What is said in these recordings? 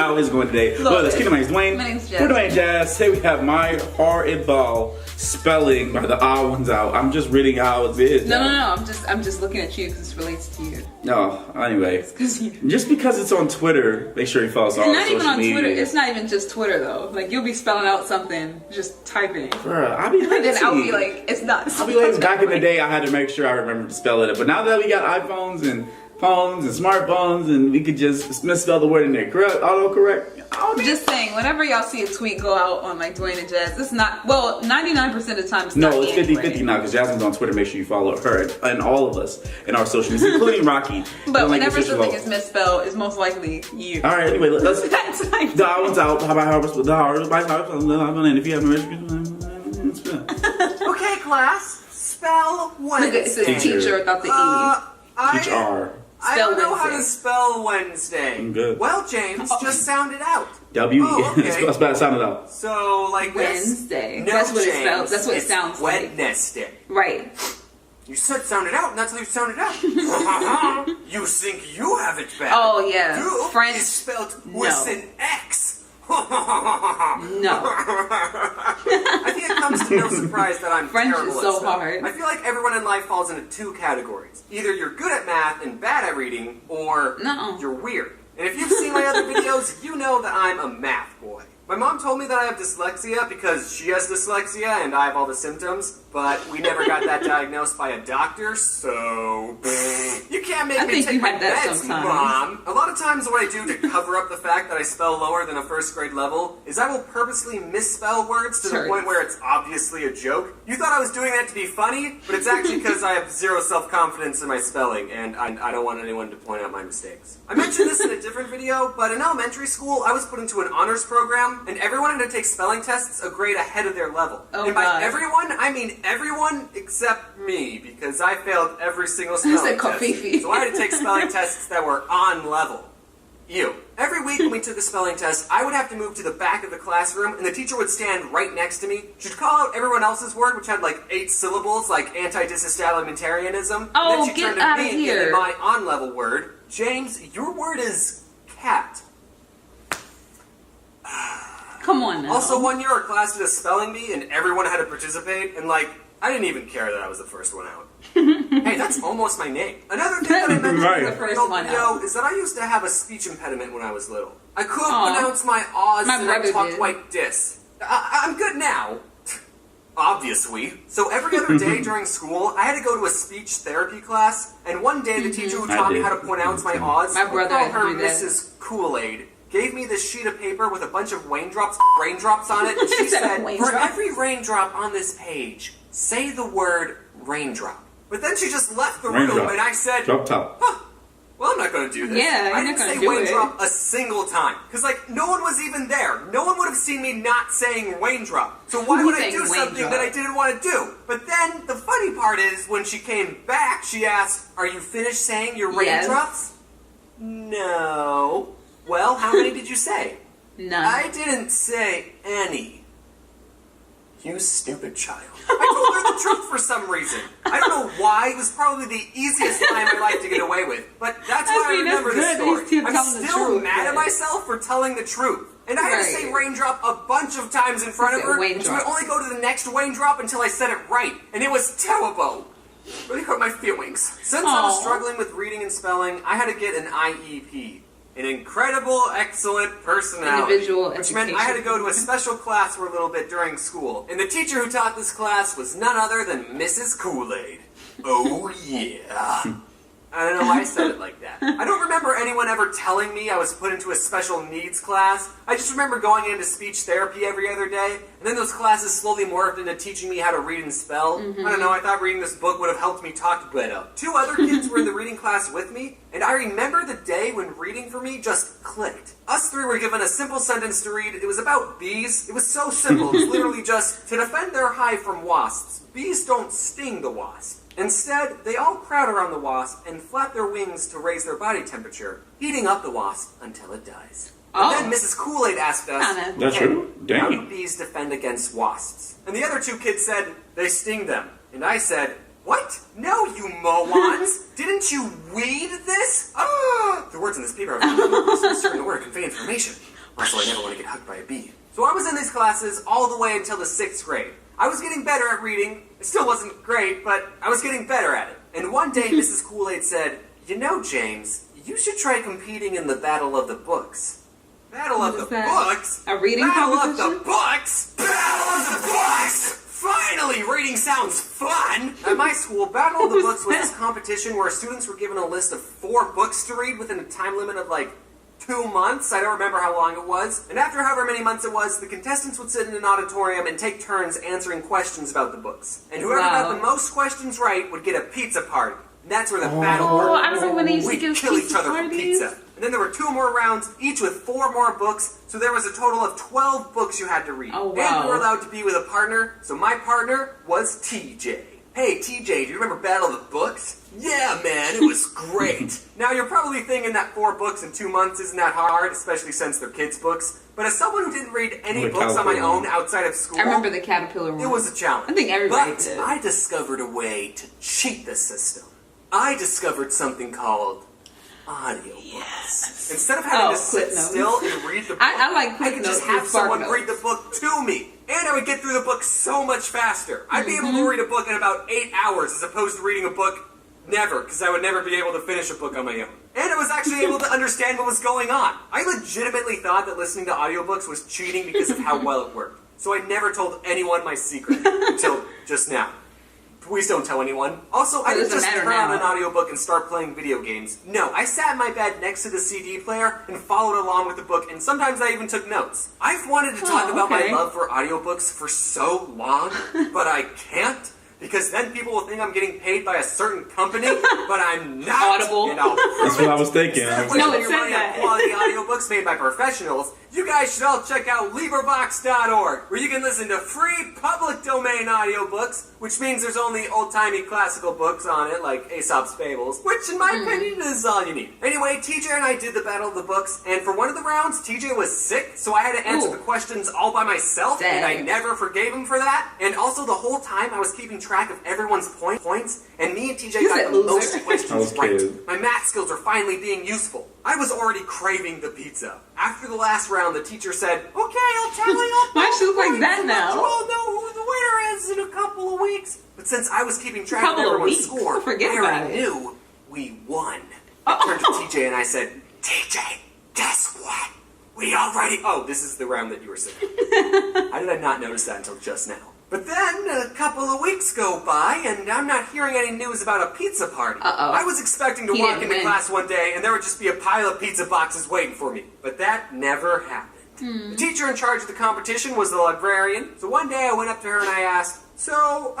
how is it going today? Well, let's keep my name's Dwayne. My name's Jazz. For Dwayne Jazz, today we have my horrible spelling by the odd ones out. I'm just reading how it is. No. I'm just looking at you because it relates to you. No, anyway. Just because it's on Twitter, make sure you follow us on Not even social on media. Twitter. It's not even just Twitter though. Like you'll be spelling out something, just typing. Bruh, I'll be And then lazy. I'll be like, it's not. I'll be lazy. Back in the day, I had to make sure I remembered to spell it. But now that we got iPhones and phones and smartphones, and we could just misspell the word in there, correct? Autocorrect. I'm just saying, whenever y'all see a tweet go out on like Dwayne and Jazz, it's not, well, 99% of the time it's not. No, it's 50-50 now because Jasmine's on Twitter. Make sure you follow her and all of us in our social media, including Rocky. But whenever something is misspelled, it's most likely you. All right, anyway, let's. That's like, The odd one's out. How about and if you have no Okay, class, spell Wednesday. it says teacher without the E. HR. I Spell don't know how to Wednesday. spell Wednesday. I'm good. Well, James, just sound it out. W. Oh, okay. Let's sound it out. So, like this? Wednesday. No, That's what it James, spells. That's what it it's sounds like. Wednesday. Right. You said sound it out, and that's how you sound it out. You think you have it bad. Oh, yeah. You French. is spelled with No. an X. No. I think it comes to no surprise that I'm French terrible is at so spelling. hard. I feel like everyone in life falls into two categories. Either you're good at math and bad at reading, or No. you're weird. And if you've seen my other videos, you know that I'm a math boy. My mom told me that I have dyslexia because she has dyslexia and I have all the symptoms, but we never got that diagnosed by a doctor, so you can't make I me think take you my had that meds, sometimes. Mom. A lot of times what I do to cover up the fact that I spell lower than a first grade level is I will purposely misspell words to the Sure. point where it's obviously a joke. You thought I was doing that to be funny, but it's actually because I have zero self-confidence in my spelling, and I don't want anyone to point out my mistakes. I mentioned this in a different video, but in elementary school, I was put into an honors program, and everyone had to take spelling tests a grade ahead of their level. Oh, and by God. everyone, I mean everyone except me, because I failed every single spelling said test. Kofifi. So I had to take spelling tests that were on level. You. Every week when we took a spelling test, I would have to move to the back of the classroom, and the teacher would stand right next to me. She'd call out everyone else's word, which had like 8 syllables, like anti-disestablishmentarianism. Oh, and then she'd get turn to outta me and give here. me my on-level word. James, your word is cat. Come on now. Also, one year our class did a spelling bee, and everyone had to participate, and like, I didn't even care that I was the first one out. Hey, that's almost my name. Another thing that I mentioned Right. in the The first first one video out. is that I used to have a speech impediment when I was little. I couldn't Aw. pronounce my O's My and I brother talked did. like this. I'm good now. Obviously. So every other day during school, I had to go to a speech therapy class, and one day the teacher who I taught me did. how to pronounce my O's, My we brother call had to her do that. Mrs. Kool-Aid, gave me this sheet of paper with a bunch of raindrops on it, and she Instead of said, for raindrops. every raindrop on this page, say the word raindrop. But then she just left the room, Raindrop. and I said, Drop top. huh, well, I'm not going to do this. Yeah, I you're didn't not gonna say do it. raindrop a single time. Because, like, no one was even there. No one would have seen me not saying raindrop. So why would I saying do something raindrop. that I didn't want to do? But then, the funny part is, when she came back, she asked, are you finished saying your Yes. raindrops? No. Well, how many did you say? None. I didn't say any. You stupid child. I told her the truth for some reason. I don't know why. It was probably the easiest time in my life to get away with. But that's why I mean, that's remember this good. story. He's telling I'm the still truth, mad at but- myself for telling the truth. And I had to say Right. raindrop a bunch of times in front He of said her. And she would raindrop. only go to the next raindrop until I said it right. And it was terrible. Really hurt my feelings. Since I was Aw. struggling with reading and spelling, I had to get an IEP. An incredible, excellent personality. Individual Which meant I had to education. go to a special class for a little bit during school. And the teacher who taught this class was none other than Mrs. Kool-Aid. Oh yeah. I don't know why I said it like that. I don't remember anyone ever telling me I was put into a special needs class. I just remember going into speech therapy every other day, and then those classes slowly morphed into teaching me how to read and spell. I don't know, I thought reading this book would have helped me talk better. 2 other kids were in the reading class with me, and I remember the day when reading for me just clicked. Us 3 were given a simple sentence to read. It was about bees. It was so simple. It was literally just, to defend their hive from wasps, bees don't sting the wasp. Instead, they all crowd around the wasp and flap their wings to raise their body temperature, heating up the wasp until it dies. Oh. And then Mrs. Kool-Aid asked us, Kinda. That's "Hey, true? Dang. how do bees defend against wasps?" And the other 2 kids said, they sting them. And I said, what? No, you morons! Didn't you weed this? Ah! The words in this paper are certain the word convey information. Also, I never want to get hugged by a bee. So I was in these classes all the way until the 6th grade. I was getting better at reading. It still wasn't great, but I was getting better at it. And one day, Mrs. Kool-Aid said, "You know, James, you should try competing in the Battle of the Books." Battle of the Books? A reading Battle competition? of the Books? Battle of the Books! Finally, reading sounds fun! At my school, Battle of the Books was this competition where students were given a list of 4 books to read within a time limit of like 2 months. I don't remember how long it was. And after however many months it was, the contestants would sit in an auditorium and take turns answering questions about the books. And whoever got the most questions right would get a pizza party. And that's where the battle worked. Oh, I remember when they used to We'd give kill each pizza other for parties. pizza. And then there were 2 more rounds, each with 4 more books, so there was a total of 12 books you had to read. Oh, wow. And you were allowed to be with a partner, so my partner was TJ. Hey, TJ, do you remember Battle of the Books? Yeah, man, it was great. Now, you're probably thinking that 4 books in 2 months isn't that hard, especially since they're kids' books. But as someone who didn't read any The books on my Caterpillar own outside of school, I remember the caterpillar one. it was a challenge. I think everybody but did. I discovered a way to cheat the system. I discovered something called audiobooks. Yes. Instead of having to sit Cliff Notes. still and read the book, I like I Cliff could just Notes have with Spark someone Notes. read the book to me. And I would get through the book so much faster. I'd be able to read a book in about 8 hours as opposed to reading a book never, because I would never be able to finish a book on my own. And I was actually able to understand what was going on. I legitimately thought that listening to audiobooks was cheating because of how well it worked. So I never told anyone my secret until just now. Please don't tell anyone. Also, I didn't doesn't just matter turn on now. an audiobook and start playing video games. No, I sat in my bed next to the CD player and followed along with the book, and sometimes I even took notes. I've wanted to talk about okay. my love for audiobooks for so long, but I can't. Because then people will think I'm getting paid by a certain company, but I'm not. Audible. And I'll That's what I was thinking. I was No, when it you're said running that. on quality audiobooks made by professionals, you guys should all check out LibriVox.org, where you can listen to free public domain audiobooks, which means there's only old-timey classical books on it, like Aesop's Fables, which in my opinion is all you need. Anyway, TJ and I did the Battle of the Books, and for one of the rounds, TJ was sick, so I had to answer Ooh. the questions all by myself, and I Dang. never forgave him for that. And also, the whole time, I was keeping track of everyone's points, and me and TJ You got said the most loser. I questions was right. kid. My math skills are finally being useful. I was already craving the pizza. After the last round, the teacher said, "Okay, I'll tally up Why all she look the like points that and now?" let you all know who the winner is in a couple of weeks." But since I was keeping track of Couple of everyone's weeks? score, Forget I about already it. knew we won. I turned to TJ and I said, "TJ, guess what? We already..." Oh, this is the round that you were saying. How did I not notice that until just now? But then, a couple of weeks go by, and I'm not hearing any news about a pizza party. Uh-oh. I was expecting to He walk didn't into win. class one day, and there would just be a pile of pizza boxes waiting for me. But that never happened. The teacher in charge of the competition was the librarian, so one day I went up to her and I asked, "So,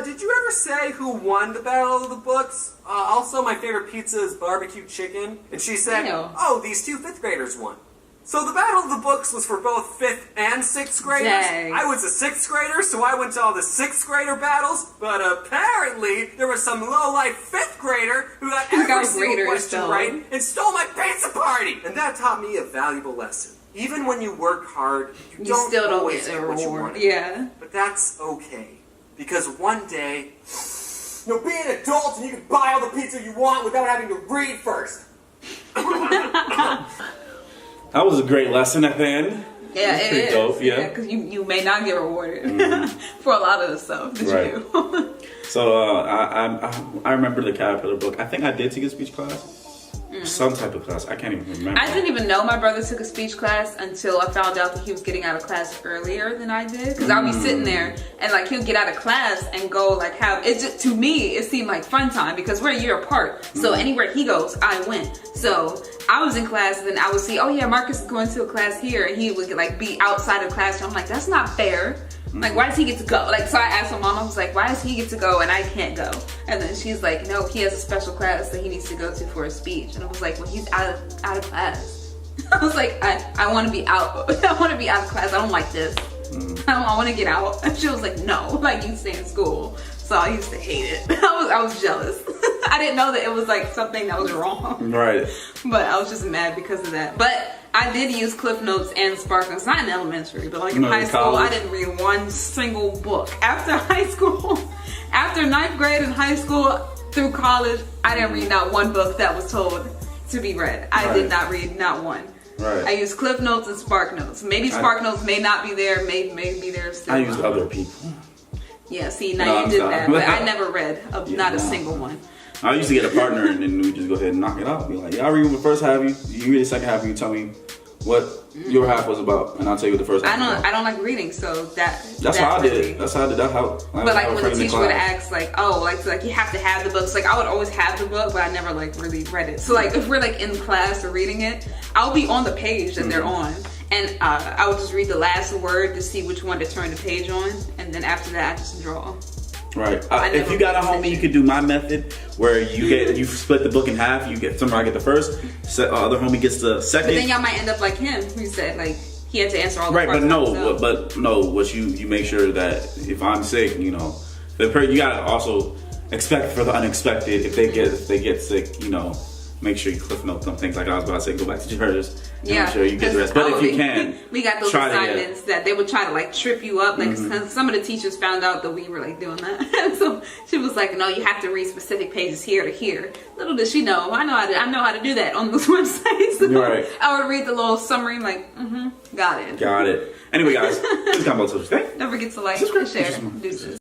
did you ever say who won the Battle of the Books? Also, my favorite pizza is barbecue chicken." And she said, Ew. "Oh, these 2 5th graders won." So the Battle of the Books was for both 5th and 6th graders. Dang. I was a 6th grader, so I went to all the 6th grader battles, but apparently there was some low-life 5th grader who got every got single graders, question though. right and stole my pizza party. And that taught me a valuable lesson. Even when you work hard, you You still don't always get a what you reward. wanted. Yeah. But that's okay. Because one day, you'll be an adult and you can buy all the pizza you want without having to read first. That was a great lesson at the end. Yeah, That's it pretty is. dope, yeah. Because you may not get rewarded for a lot of the stuff that Right. you do. So I remember the Caterpillar book. I think I did take a speech class. Some type of class. I can't even remember. I didn't even know my brother took a speech class until I found out that he was getting out of class earlier than I did. Because I'll be sitting there and like he'll get out of class and go like have it. Just, to me, it seemed like fun time because we're a year apart. So anywhere he goes, I went. So I was in class and then I would see, oh yeah, Marcus is going to a class here, and he would like be outside of class. And I'm like, that's not fair. Like, why does he get to go? Like, so I asked my mom, I was like, why does he get to go and I can't go? And then she's like, no, he has a special class that he needs to go to for a speech. And I was like, well, he's out of class. I was like, I want to be out. I want to be out of class. I don't like this. I want to get out. And she was like, no, like you stay in school. So I used to hate it. I was jealous. I didn't know that it was like something that was wrong. Right. But I was just mad because of that. But I did use Cliff Notes and Spark Notes, not in elementary, but like in No, in high school, college. I didn't read one single book. After high school, after 9th grade in high school through college, I didn't read not one book that was told to be read. I Right. did not read not one. Right. I use Cliff Notes and Spark Notes. Maybe Spark Notes may not be there, may be there still. I use other people. Yeah, see, now No, you did stop. that, but I never read Yeah, not a no. single one. I used to get a partner and then we just go ahead and knock it out. Be like, yeah, I'll read the first half, you read the second half, and you tell me what your half was about, and I'll tell you what the first half was about. I don't like reading, so That's how I did it. That's how I did that. But like when the teacher would ask, like, oh, like you have to have the books. Like I would always have the book, but I never like really read it. So like if we're like in class or reading it, I'll be on the page that they're on, and I would just read the last word to see which one to turn the page on, and then after that I just draw. Right. If you got a homie, you could do my method where you split the book in half. You get somebody get the first, other homie gets the second. But then y'all might end up like him, who said like he had to answer all the right, parts but what you make sure that if I'm sick, you gotta also expect for the unexpected. If they get sick, make sure you cliff note some things. Like I was about to say, go back to yours. Yeah, make sure you get the rest. But if you can, we got those try assignments that they would try to like trip you up. Like some of the teachers found out that we were like doing that, so she was like, "No, you have to read specific pages here to here." Little did she know, I know how to do that on those websites. So right. I would read the little summary, like, got it. Got it. Anyway, guys, this is Combo Social. Don't forget to like and share. Deuces.